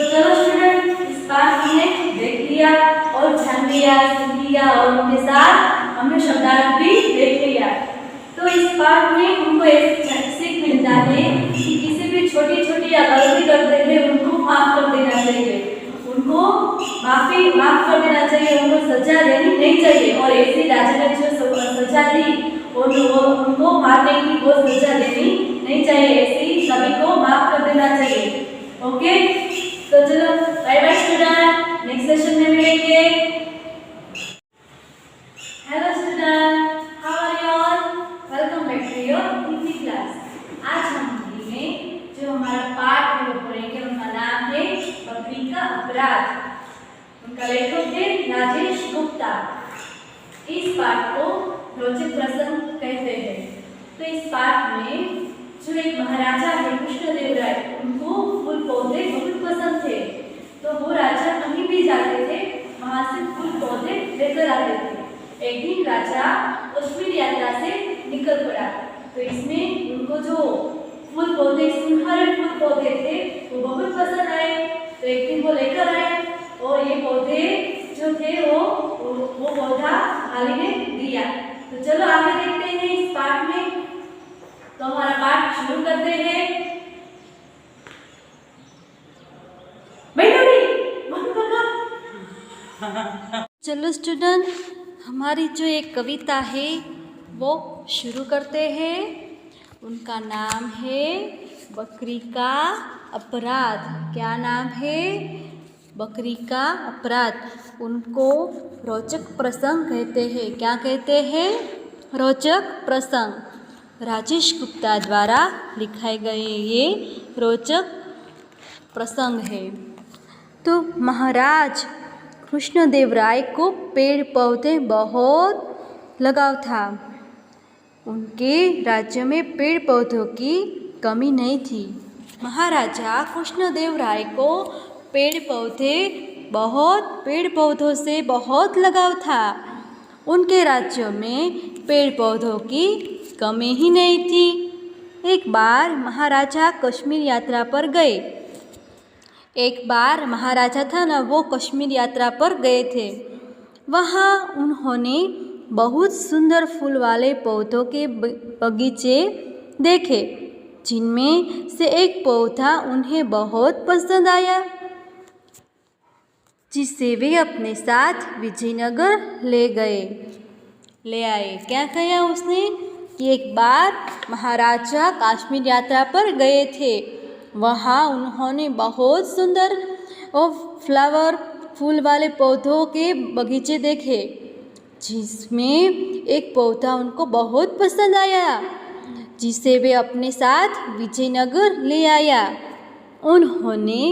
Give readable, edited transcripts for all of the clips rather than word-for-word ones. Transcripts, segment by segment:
चलो स्टूडेंट, इस पाठ में देख लिया और ध्यान दिया, सुन लिया और उनके साथ हमने शब्दार्थ भी देख लिया। तो इस पाठ में हमको एक सीख मिलता है कि किसी भी छोटी छोटी गलती करते हैं उनको माफ कर देना चाहिए, उनको माफ कर देना चाहिए, उनको सजा देनी नहीं चाहिए। और ऐसी राजा ने जो सजा दी उनको मारने की वो सजा देनी नहीं चाहिए, ऐसी सभी को माफ कर देना चाहिए। ओके, तो चलो bye bye student, next session में मिलेंगे। Hello student, how are you all? Welcome back to your Hindi class. आज हम हिंदी में जो हमारा पाठ है वो पढ़ेंगे, उनका नाम है बकरी का अपराध। उनका लेखक है राजेश गुप्ता। इस पाठ को रोचक प्रसंग कहते हैं। तो इस पाठ में जो एक महाराजा है कृष्णदेव राय, उनको फूल पौधे बहुत पसंद थे। तो वो राजा कहीं भी जाते थे वहां से फूल पौधे लेकर आते थे। एक दिन राजा कश्मीर यात्रा से निकल पड़ा। तो इसमें उनको जो फूल पौधे, सुनहरे फूल पौधे थे वो बहुत पसंद आए। तो एक दिन वो लेकर आए और ये पौधे जो थे वो पौधा माली ने दिया। तो चलो आगे देखते हैं इस पाठ में। तो हमारा पाठ शुरू करते हैं। चलो स्टूडेंट, हमारी जो एक कविता है वो शुरू करते हैं। उनका नाम है बकरी का अपराध। क्या नाम है? बकरी का अपराध। उनको रोचक प्रसंग कहते हैं। क्या कहते हैं? रोचक प्रसंग। राजेश गुप्ता द्वारा लिखाए गए ये रोचक प्रसंग है। तो महाराज कृष्णदेव राय को पेड़ पौधे बहुत लगाव था। उनके राज्य में पेड़ पौधों की कमी नहीं थी। महाराजा कृष्णदेव राय को पेड़ पौधों से बहुत लगाव था। उनके राज्य में पेड़ पौधों की कमी ही नहीं थी। एक बार महाराजा कश्मीर यात्रा पर गए। एक बार महाराजा था ना, वो कश्मीर यात्रा पर गए थे। वहाँ उन्होंने बहुत सुंदर फूल वाले पौधों के बगीचे देखे, जिनमें से एक पौधा उन्हें बहुत पसंद आया, जिसे वे अपने साथ विजयनगर ले आए। क्या किया उसने कि एक बार महाराजा कश्मीर यात्रा पर गए थे। वहाँ उन्होंने बहुत सुंदर और फूल वाले पौधों के बगीचे देखे, जिसमें एक पौधा उनको बहुत पसंद आया, जिसे वे अपने साथ विजयनगर ले आया। उन्होंने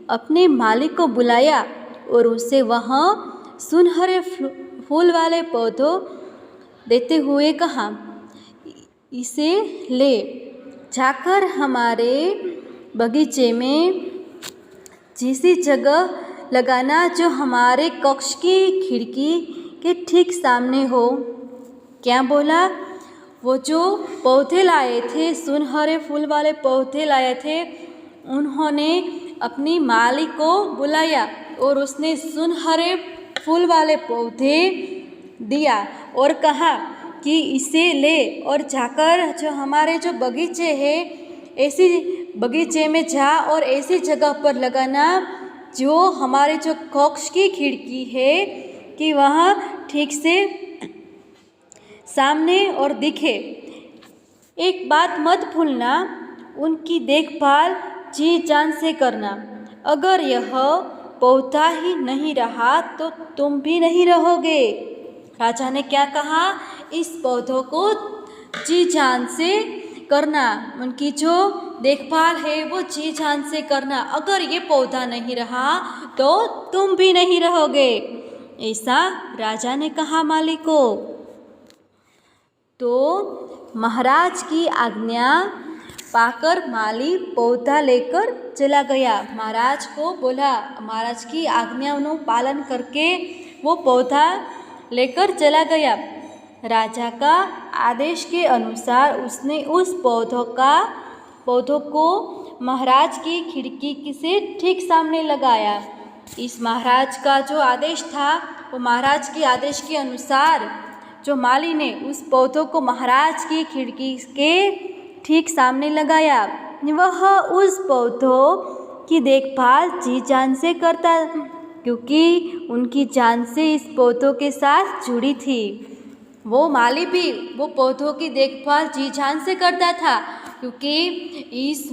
अपने मालिक को बुलाया और उसे वहाँ सुनहरे फूल वाले पौधों देते हुए कहा, इसे ले जाकर हमारे बगीचे में जिसी जगह लगाना जो हमारे कक्ष की खिड़की के ठीक सामने हो। क्या बोला? वो जो पौधे लाए थे, सुनहरे फूल वाले पौधे लाए थे, उन्होंने अपनी माली को बुलाया और उसने सुनहरे फूल वाले पौधे दिया और कहा कि इसे ले और जाकर जो हमारे जो बगीचे है, ऐसी बगीचे में जा और ऐसी जगह पर लगाना जो हमारे जो कक्ष की खिड़की है कि वहाँ ठीक से सामने और दिखे। एक बात मत भूलना, उनकी देखभाल जी जान से करना। अगर यह पौधा ही नहीं रहा तो तुम भी नहीं रहोगे। राजा ने क्या कहा? इस पौधों को जी जान से करना, उनकी जो देखभाल है वो जी जान से करना। अगर ये पौधा नहीं रहा तो तुम भी नहीं रहोगे, ऐसा राजा ने कहा माली को। तो महाराज की आज्ञा पाकर माली पौधा लेकर चला गया। महाराज को बोला, महाराज की आज्ञा उन्होंने पालन करके वो पौधा लेकर चला गया। राजा का आदेश के अनुसार उसने उस पौधों को महाराज की खिड़की से ठीक सामने लगाया। इस महाराज का जो आदेश था वो महाराज के आदेश के अनुसार जो माली ने उस पौधों को महाराज की खिड़की के ठीक सामने लगाया। वह उस पौधों की देखभाल जी जान से करता, क्योंकि उनकी जान से इस पौधों के साथ जुड़ी थी। वो माली भी वो पौधों की देखभाल जी जान से करता था, क्योंकि इस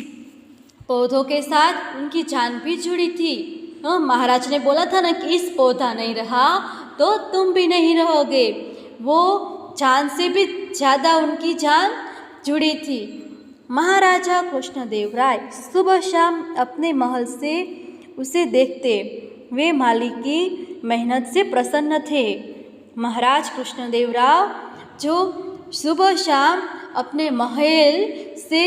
पौधों के साथ उनकी जान भी जुड़ी थी। महाराज ने बोला था ना कि इस पौधा नहीं रहा तो तुम भी नहीं रहोगे। वो जान से भी ज़्यादा उनकी जान जुड़ी थी। महाराजा कृष्णदेव राय सुबह शाम अपने महल से उसे देखते। वे माली की मेहनत से प्रसन्न थे। महाराज कृष्णदेव राय जो सुबह शाम अपने महल से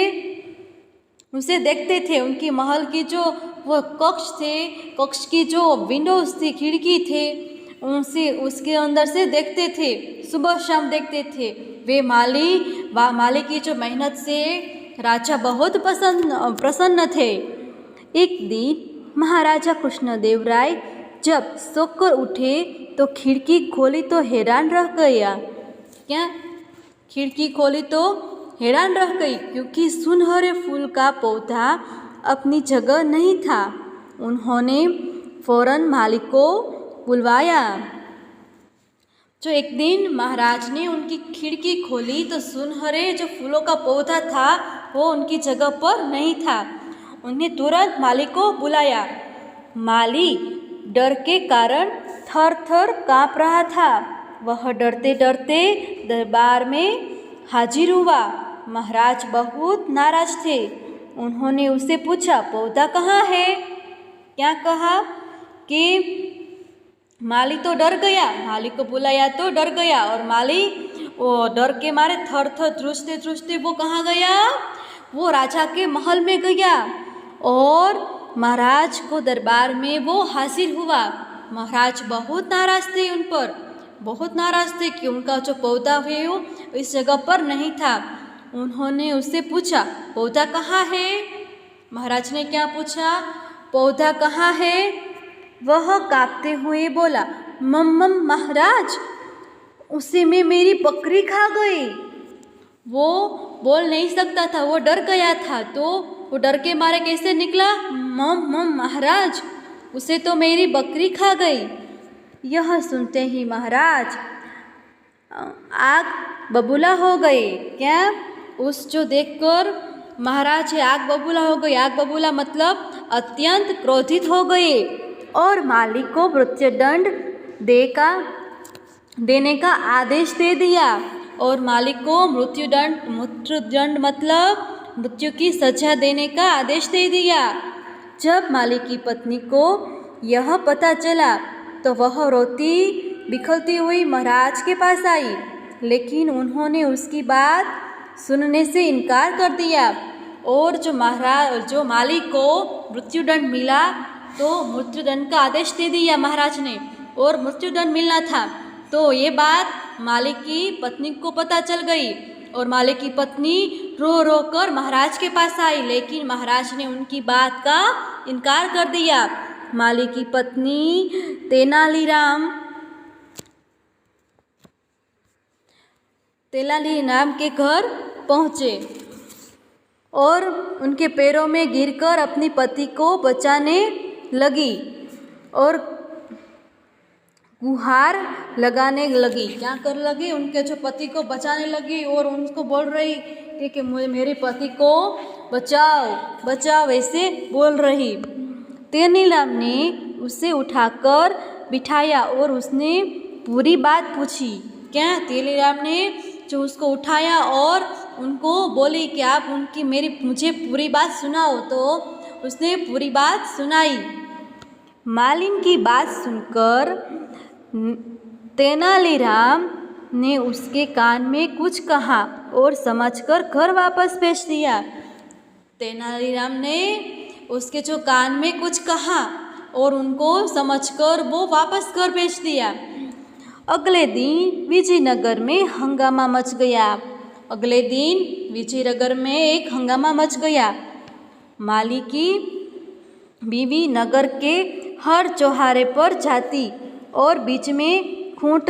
उसे देखते थे, उनकी महल की जो वह कक्ष थे, कक्ष की जो विंडोज थी, खिड़की थे, उनसे उसके अंदर से देखते थे, सुबह शाम देखते थे। वे माली की जो मेहनत से राजा बहुत प्रसन्न थे। एक दिन महाराजा कृष्णदेव राय जब सोकर उठे तो खिड़की खोली तो हैरान रह गया। क्या खिड़की खोली तो हैरान रह गई, क्योंकि सुनहरे फूल का पौधा अपनी जगह नहीं था। उन्होंने फौरन मालिक को बुलवाया। जो एक दिन महाराज ने उनकी खिड़की खोली तो सुनहरे जो फूलों का पौधा था वो उनकी जगह पर नहीं था। उन्हें तुरंत माली को बुलाया। माली डर के कारण थर थर काँप रहा था। वह डरते डरते दरबार में हाजिर हुआ। महाराज बहुत नाराज थे। उन्होंने उससे पूछा, पौधा कहाँ है? क्या कहा कि माली तो डर गया। माली को बुलाया तो डर गया, और माली वो डर के मारे थर थर ध्रुजते ध्रुजते वो कहाँ गया? वो राजा के महल में गया और महाराज को दरबार में वो हाजिर हुआ। महाराज बहुत नाराज थे, उन पर बहुत नाराज थे कि उनका जो पौधा है वो इस जगह पर नहीं था। उन्होंने उससे पूछा, पौधा कहाँ है? महाराज ने क्या पूछा? पौधा कहाँ है? वह कांपते हुए बोला, मम्मम महाराज, उसी में मेरी बकरी खा गई। वो बोल नहीं सकता था, वो डर गया था, तो वो डर के मारे कैसे निकला, मम महाराज, उसे तो मेरी बकरी खा गई। यह सुनते ही महाराज आग बबूला हो गए। क्या? उस जो देखकर महाराज है आग बबूला हो गई। आग बबूला मतलब अत्यंत क्रोधित हो गए और मालिक को मृत्युदंड देने का आदेश दे दिया। और मालिक को मृत्युदंड मतलब मृत्यु की सजा देने का आदेश दे दिया। जब मालिक की पत्नी को यह पता चला तो वह रोती बिखरती हुई महाराज के पास आई, लेकिन उन्होंने उसकी बात सुनने से इनकार कर दिया। और जो मालिक को मृत्युदंड मिला तो मृत्युदंड का आदेश दे दिया महाराज ने, और मृत्युदंड मिलना था। तो ये बात मालिक की पत्नी को पता चल गई और मालिक की पत्नी रो रो कर महाराज के पास आई, लेकिन महाराज ने उनकी बात का इनकार कर दिया। मालिक की पत्नी तेनालीराम के घर पहुँचे और उनके पैरों में गिरकर अपनी पति को बचाने लगी और गुहार लगाने लगी। क्या कर लगी? उनके जो पति को बचाने लगी और उनको बोल रही कि मेरे पति को बचाओ बचाओ, ऐसे बोल रही। तेनालीराम ने उसे उठाकर बिठाया और उसने पूरी बात पूछी। क्या? तेनालीराम ने जो उसको उठाया और उनको बोली कि आप मुझे पूरी बात सुनाओ, तो उसने पूरी बात सुनाई। मालिन की बात सुनकर तेनालीराम ने उसके कान में कुछ कहा और समझकर घर वापस भेज दिया। तेनालीराम ने उसके जो कान में कुछ कहा और उनको समझकर वो वापस घर भेज दिया। अगले दिन विजयनगर में हंगामा मच गया। अगले दिन विजयनगर में एक हंगामा मच गया। माली की बीवी नगर के हर चौराहे पर जाती और बीच में खूंट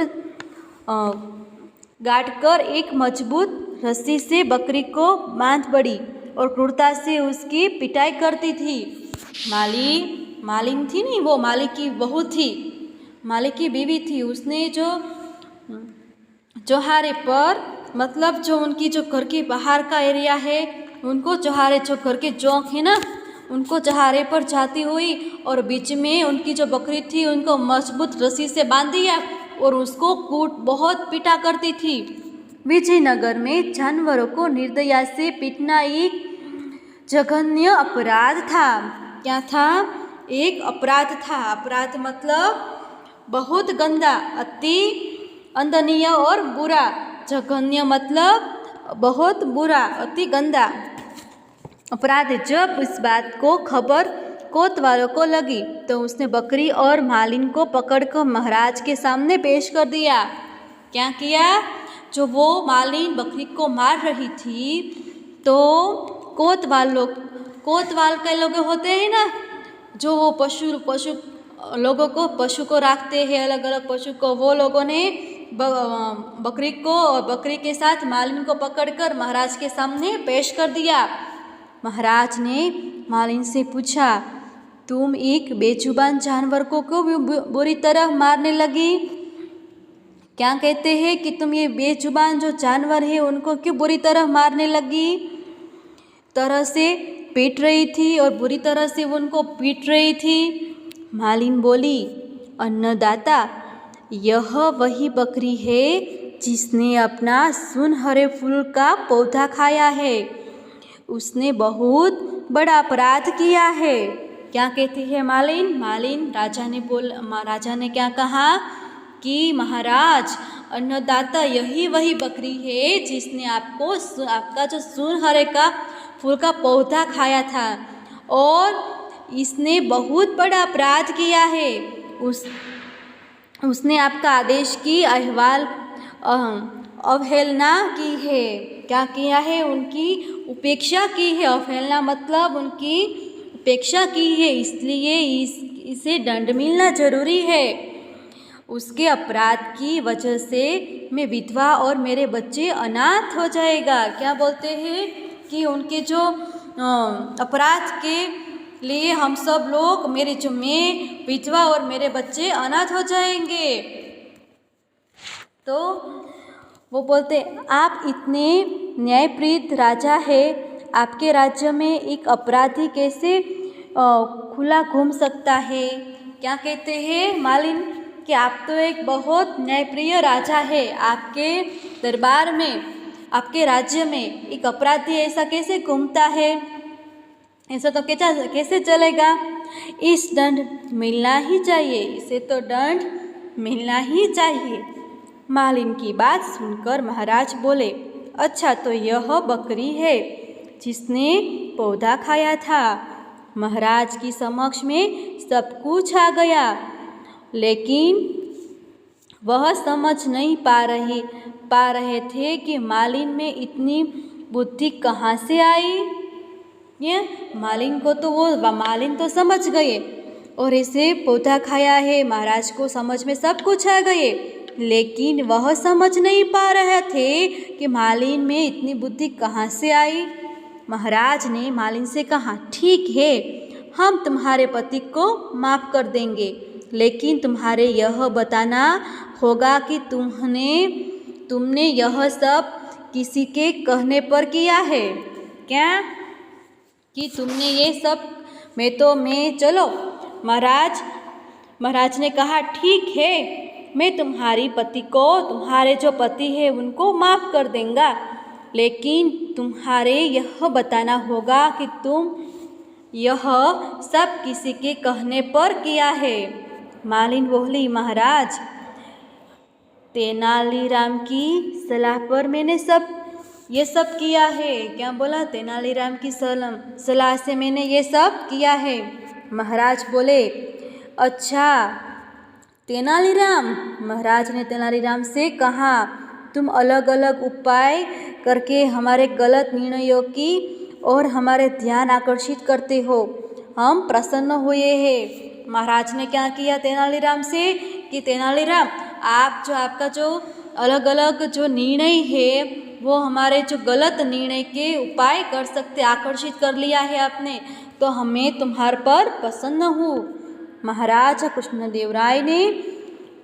गाड़कर एक मजबूत रस्सी से बकरी को बांध पड़ी और क्रूरता से उसकी पिटाई करती थी। मालिन थी नहीं, वो माली की बहू थी, माली की बीवी थी। उसने जो चौराहे पर, मतलब जो उनकी जो घर के बाहर का एरिया है, उनको चौराहे, जो घर के चौक है ना, उनको चौराहे पर जाती हुई और बीच में उनकी जो बकरी थी उनको मजबूत रस्सी से बांध दिया और उसको कूट बहुत पीटा करती थी। विजयनगर में जानवरों को निर्दया से पीटना एक जघन्य अपराध था। क्या था? एक अपराध था। अपराध मतलब बहुत गंदा, अति अंदनीय और बुरा। जघन्य मतलब बहुत बुरा, अति गंदा अपराध। जब इस बात को खबर कोतवालों को लगी तो उसने बकरी और मालिन को पकड़कर महाराज के सामने पेश कर दिया। क्या किया? जो वो मालिन बकरी को मार रही थी तो कोतवाल के लोग होते हैं ना, जो वो पशु लोगों को, पशु को रखते हैं, अलग अलग पशु को, वो लोगों ने बकरी को और बकरी के साथ मालिन को पकड़कर महाराज के सामने पेश कर दिया। महाराज ने मालिन से पूछा, तुम एक बेजुबान जानवर को क्यों बुरी तरह मारने लगी? क्या कहते हैं कि तुम ये बेजुबान जो जानवर है उनको क्यों बुरी तरह मारने लगी? तरह से पीट रही थी और बुरी तरह से उनको पीट रही थी। मालिन बोली, अन्नदाता, यह वही बकरी है जिसने अपना सुनहरे फूल का पौधा खाया है। उसने बहुत बड़ा अपराध किया है। क्या कहती है मालिन? राजा ने क्या कहा कि महाराज, अन्नदाता, यही वही बकरी है जिसने आपका जो सुनहरे का फूल का पौधा खाया था और इसने बहुत बड़ा अपराध किया है। उसने आपका आदेश की अवहेलना की है। क्या किया है? उनकी उपेक्षा की है। अवहेलना मतलब उनकी उपेक्षा की है, इसलिए इसे दंड मिलना जरूरी है। उसके अपराध की वजह से मैं विधवा और मेरे बच्चे अनाथ हो जाएगा। क्या बोलते हैं कि उनके जो अपराध के लिए हम सब लोग, मैं विधवा और मेरे बच्चे अनाथ हो जाएंगे। तो वो बोलते, आप इतने न्यायप्रिय राजा है, आपके राज्य में एक अपराधी कैसे खुला घूम सकता है? क्या कहते हैं मालिन कि आप तो एक बहुत न्यायप्रिय राजा है, आपके दरबार में, आपके राज्य में एक अपराधी ऐसा कैसे घूमता है? ऐसा तो कैसे चलेगा? इस दंड मिलना ही चाहिए, इसे तो दंड मिलना ही चाहिए। मालिन की बात सुनकर महाराज बोले, अच्छा, तो यह बकरी है जिसने पौधा खाया था। महाराज की समक्ष में सब कुछ आ गया, लेकिन वह समझ नहीं पा रहे थे कि मालिन में इतनी बुद्धि कहाँ से आई। ये मालिन तो समझ गए और इसे पौधा खाया है, महाराज को समझ में सब कुछ आ गए, लेकिन वह समझ नहीं पा रहे थे कि मालिन में इतनी बुद्धि कहाँ से आई। महाराज ने मालिन से कहा, ठीक है, हम तुम्हारे पति को माफ़ कर देंगे, लेकिन तुम्हारे यह बताना होगा कि तुमने यह सब किसी के कहने पर किया है। क्या कि तुमने ये सब चलो। महाराज ने कहा, ठीक है, मैं तुम्हारे जो पति है उनको माफ़ कर देंगे, लेकिन तुम्हारे यह बताना होगा कि तुम यह सब किसी के कहने पर किया है। मालिन बोली, महाराज, तेनालीराम की सलाह पर मैंने ये सब किया है। क्या बोला? तेनालीराम की सलाह से मैंने ये सब किया है। महाराज बोले, अच्छा तेनालीराम। महाराज ने तेनालीराम से कहा, तुम अलग अलग उपाय करके हमारे गलत निर्णयों की और हमारे ध्यान आकर्षित करते हो, हम प्रसन्न हुए हैं। महाराज ने क्या किया तेनालीराम से कि तेनालीराम आप जो आपका जो अलग अलग जो निर्णय है वो हमारे जो गलत निर्णय के उपाय कर सकते, आकर्षित कर लिया है आपने, तो हमें तुम्हारे पर प्रसन्न हूँ। महाराज कृष्णदेव राय ने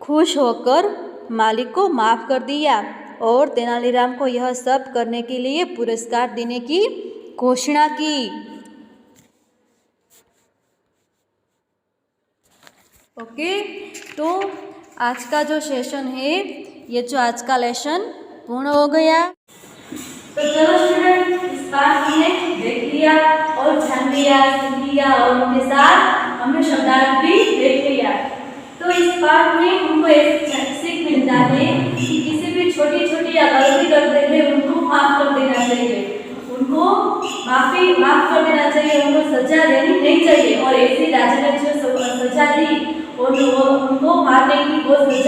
खुश होकर मालिक को माफ़ कर दिया और तेनालीराम को यह सब करने के लिए पुरस्कार देने की घोषणा की। ओके, तो आज का जो सेशन है, ये जो आज का लेसन पूर्ण हो गया। तो चलो स्टूडेंट, इस पाठ में देख लिया और ध्यान दिया, सीख लिया और उनके साथ हमने शब्दार्थ भी देख लिया। तो इस पाठ में हमको एक सीख मिलता है कि किसी भी छोटी छोटी गलती करते हैं उनको माफ कर देना चाहिए, उनको माफ कर देना चाहिए, उनको सजा देनी नहीं चाहिए। और ऐसी राजा ने जो सजा दी और उनको मारने की वो सजा